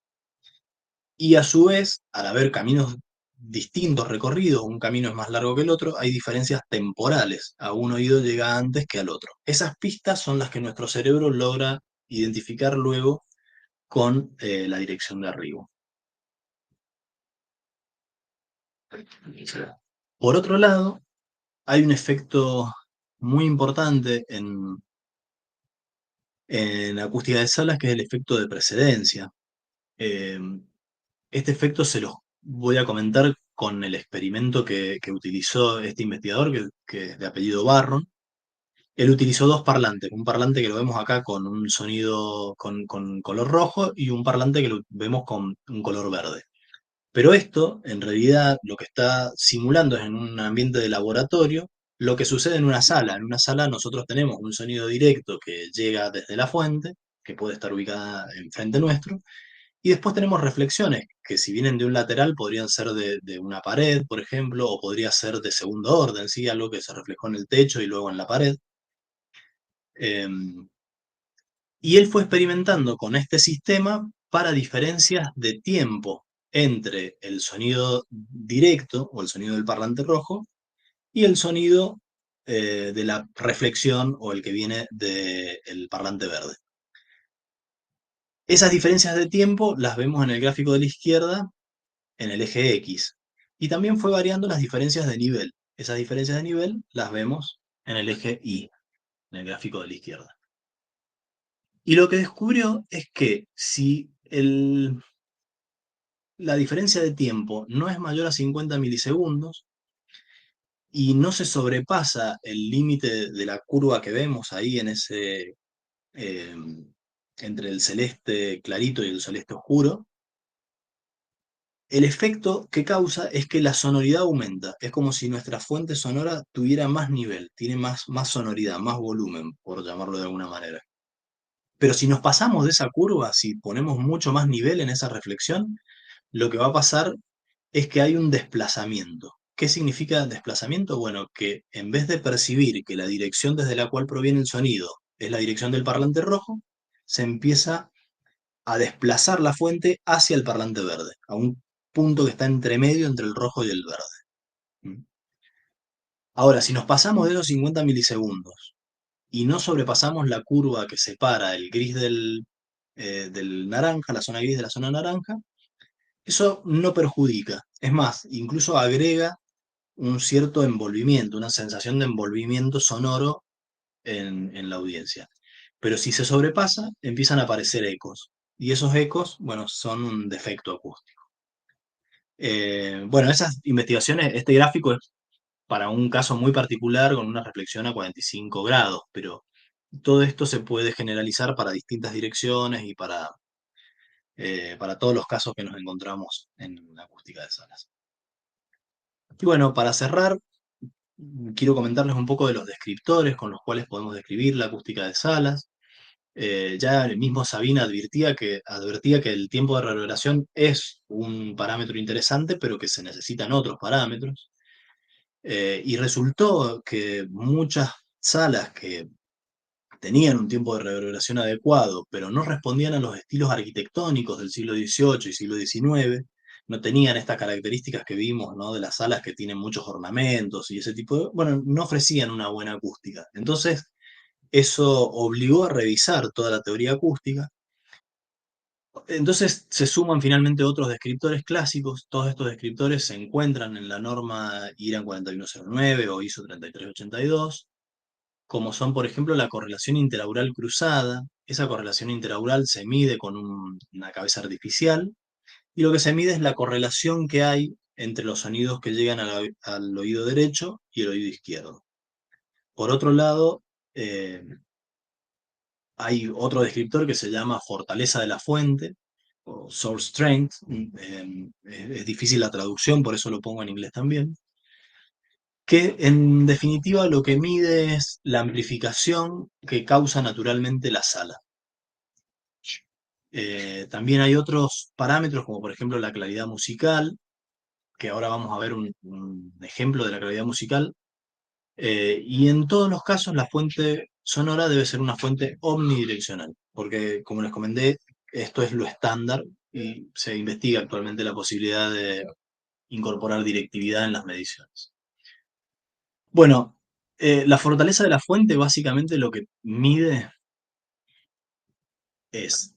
S1: y a su vez, al haber caminos distintos recorridos, un camino es más largo que el otro, hay diferencias temporales. A un oído llega antes que al otro. Esas pistas son las que nuestro cerebro logra identificar luego con la dirección de arribo. Por otro lado, hay un efecto muy importante en acústica de salas, que es el efecto de precedencia. Eh, Este efecto se los voy a comentar con el experimento que utilizó este investigador, que es de apellido Barron. Él utilizó dos parlantes, un parlante que lo vemos acá con un sonido con color rojo y un parlante que lo vemos con un color verde. Pero esto, en realidad, lo que está simulando es en un ambiente de laboratorio lo que sucede en una sala. En una sala nosotros tenemos un sonido directo que llega desde la fuente, que puede estar ubicada enfrente nuestro, y después tenemos reflexiones, que si vienen de un lateral podrían ser de una pared, por ejemplo, o podría ser de segundo orden, ¿sí? Algo que se reflejó en el techo y luego en la pared. Y él fue experimentando con este sistema para diferencias de tiempo entre el sonido directo o el sonido del parlante rojo y el sonido de la reflexión o el que viene del parlante verde. Esas diferencias de tiempo las vemos en el gráfico de la izquierda en el eje X. Y también fue variando las diferencias de nivel. Esas diferencias de nivel las vemos en el eje Y, en el gráfico de la izquierda. Y lo que descubrió es que si la diferencia de tiempo no es mayor a 50 milisegundos y no se sobrepasa el límite de la curva que vemos ahí en eh, entre el celeste clarito y el celeste oscuro, el efecto que causa es que la sonoridad aumenta. Es como si nuestra fuente sonora tuviera más nivel, tiene más sonoridad, más volumen, por llamarlo de alguna manera. Pero si nos pasamos de esa curva, si ponemos mucho más nivel en esa reflexión, lo que va a pasar es que hay un desplazamiento. ¿Qué significa desplazamiento? Bueno, que en vez de percibir que la dirección desde la cual proviene el sonido es la dirección del parlante rojo, se empieza a desplazar la fuente hacia el parlante verde, a un punto que está entre medio entre el rojo y el verde. Ahora, si nos pasamos de esos 50 milisegundos y no sobrepasamos la curva que separa el gris del naranja, la zona gris de la zona naranja, eso no perjudica. Es más, incluso agrega un cierto envolvimiento, una sensación de envolvimiento sonoro en la audiencia. pero si se sobrepasa, empiezan a aparecer ecos. Y esos ecos, bueno, son un defecto acústico. Bueno, esas investigaciones, este gráfico es para un caso muy particular con una reflexión a 45 grados, pero todo esto se puede generalizar para distintas direcciones y para todos los casos que nos encontramos en la acústica de salas. Y bueno, para cerrar, quiero comentarles un poco de los descriptores con los cuales podemos describir la acústica de salas. Ya el mismo Sabina advertía que el tiempo de reverberación es un parámetro interesante, pero que se necesitan otros parámetros. Y resultó que muchas salas que tenían un tiempo de reverberación adecuado, pero no respondían a los estilos arquitectónicos del siglo XVIII y siglo XIX, no tenían estas características que vimos, ¿no? De las salas que tienen muchos ornamentos y ese tipo de... Bueno, no ofrecían una buena acústica. Entonces, eso obligó a revisar toda la teoría acústica. Entonces se suman finalmente otros descriptores clásicos. Todos estos descriptores se encuentran en la norma IRAN 4109 o ISO 3382, como son, por ejemplo, la correlación interaural cruzada. Esa correlación interaural se mide con una cabeza artificial, y lo que se mide es la correlación que hay entre los sonidos que llegan al oído derecho y el oído izquierdo. Por otro lado, eh, hay otro descriptor que se llama fortaleza de la fuente, o source strength. Es difícil la traducción, por eso lo pongo en inglés también, que en definitiva lo que mide es la amplificación que causa naturalmente la sala. También hay otros parámetros, como por ejemplo la claridad musical, que ahora vamos a ver un ejemplo de la claridad musical. Y en todos los casos la fuente sonora debe ser una fuente omnidireccional, porque como les comenté, esto es lo estándar y se investiga actualmente la posibilidad de incorporar directividad en las mediciones. Bueno, la fortaleza de la fuente básicamente lo que mide es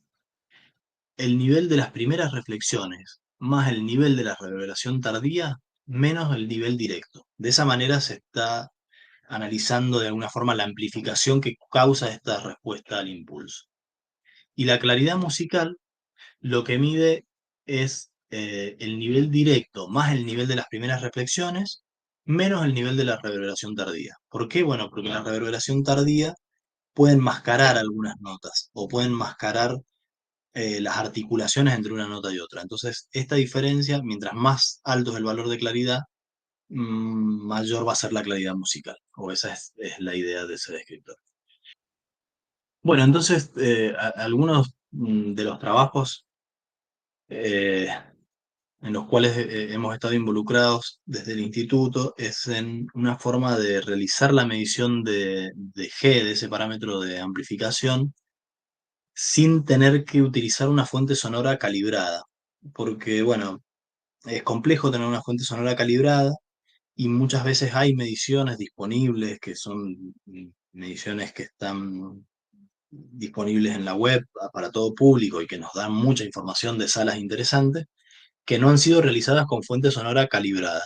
S1: el nivel de las primeras reflexiones más el nivel de la reverberación tardía menos el nivel directo. De esa manera se está analizando de alguna forma la amplificación que causa esta respuesta al impulso. Y la claridad musical lo que mide es el nivel directo más el nivel de las primeras reflexiones menos el nivel de la reverberación tardía. ¿Por qué? Bueno, porque la reverberación tardía puede enmascarar algunas notas o puede enmascarar las articulaciones entre una nota y otra. Entonces, esta diferencia, mientras más alto es el valor de claridad, mayor va a ser la claridad musical, o esa es la idea de ese descriptor. Bueno, entonces, algunos de los trabajos eh, en los cuales hemos estado involucrados desde el instituto es en una forma de realizar la medición de G, de ese parámetro de amplificación, sin tener que utilizar una fuente sonora calibrada. Porque, bueno, es complejo tener una fuente sonora calibrada y muchas veces hay mediciones disponibles que son mediciones que están disponibles en la web para todo público y que nos dan mucha información de salas interesantes, que no han sido realizadas con fuente sonora calibrada.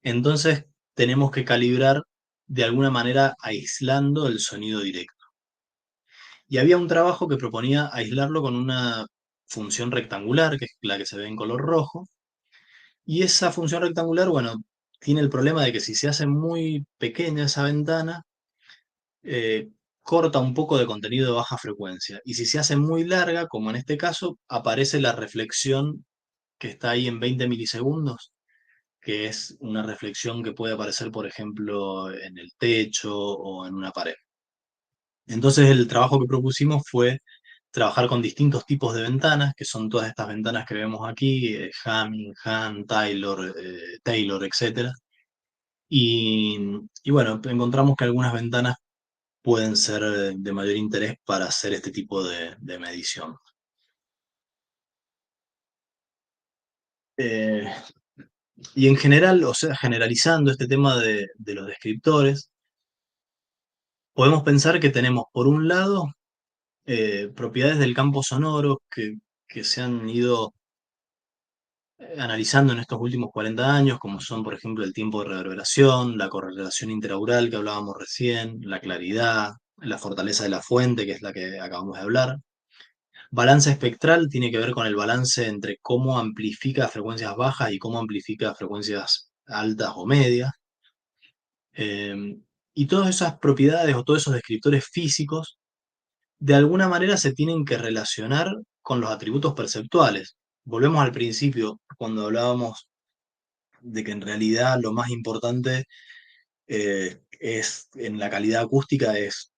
S1: Entonces tenemos que calibrar de alguna manera aislando el sonido directo. Y había un trabajo que proponía aislarlo con una función rectangular, que es la que se ve en color rojo, y esa función rectangular, bueno, tiene el problema de que si se hace muy pequeña esa ventana, eh, corta un poco de contenido de baja frecuencia. Y si se hace muy larga, como en este caso, aparece la reflexión que está ahí en 20 milisegundos, que es una reflexión que puede aparecer, por ejemplo, en el techo o en una pared. Entonces el trabajo que propusimos fue trabajar con distintos tipos de ventanas, que son todas estas ventanas que vemos aquí, Hamming, Hahn, Taylor, etc. Y, y bueno, encontramos que algunas ventanas pueden ser de mayor interés para hacer este tipo de medición. Eh, y en general, o sea, generalizando este tema de los descriptores, podemos pensar que tenemos, por un lado, propiedades del campo sonoro que se han ido analizando en estos últimos 40 años, como son, por ejemplo, el tiempo de reverberación, la correlación interaural que hablábamos recién, la claridad, la fortaleza de la fuente, que es la que acabamos de hablar. Balance espectral tiene que ver con el balance entre cómo amplifica frecuencias bajas y cómo amplifica frecuencias altas o medias. Eh, y todas esas propiedades o todos esos descriptores físicos, de alguna manera se tienen que relacionar con los atributos perceptuales. Volvemos al principio, cuando hablábamos de que en realidad lo más importante es en la calidad acústica es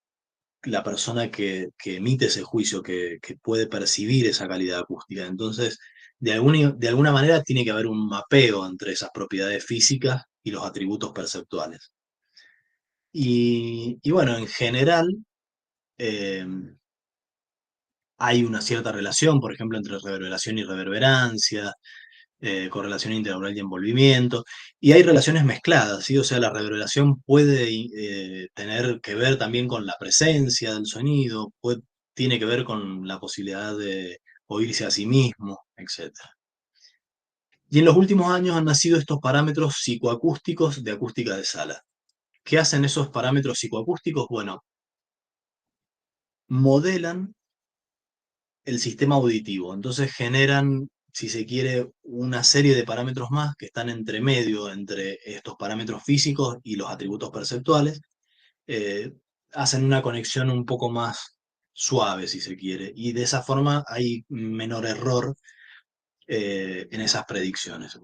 S1: la persona que emite ese juicio, que puede percibir esa calidad acústica. Entonces, de alguna manera tiene que haber un mapeo entre esas propiedades físicas y los atributos perceptuales. Y bueno, en general eh, hay una cierta relación, por ejemplo, entre reverberación y reverberancia, correlación interaural y envolvimiento, y hay relaciones mezcladas, ¿sí? O sea, la reverberación puede tener que ver también con la presencia del sonido, tiene que ver con la posibilidad de oírse a sí mismo, etc. Y en los últimos años han nacido estos parámetros psicoacústicos de acústica de sala. ¿Qué hacen esos parámetros psicoacústicos? Bueno, modelan el sistema auditivo. Entonces generan, si se quiere, una serie de parámetros más que están entre medio entre estos parámetros físicos y los atributos perceptuales. eh, Hacen una conexión un poco más suave, si se quiere, y de esa forma hay menor error en esas predicciones.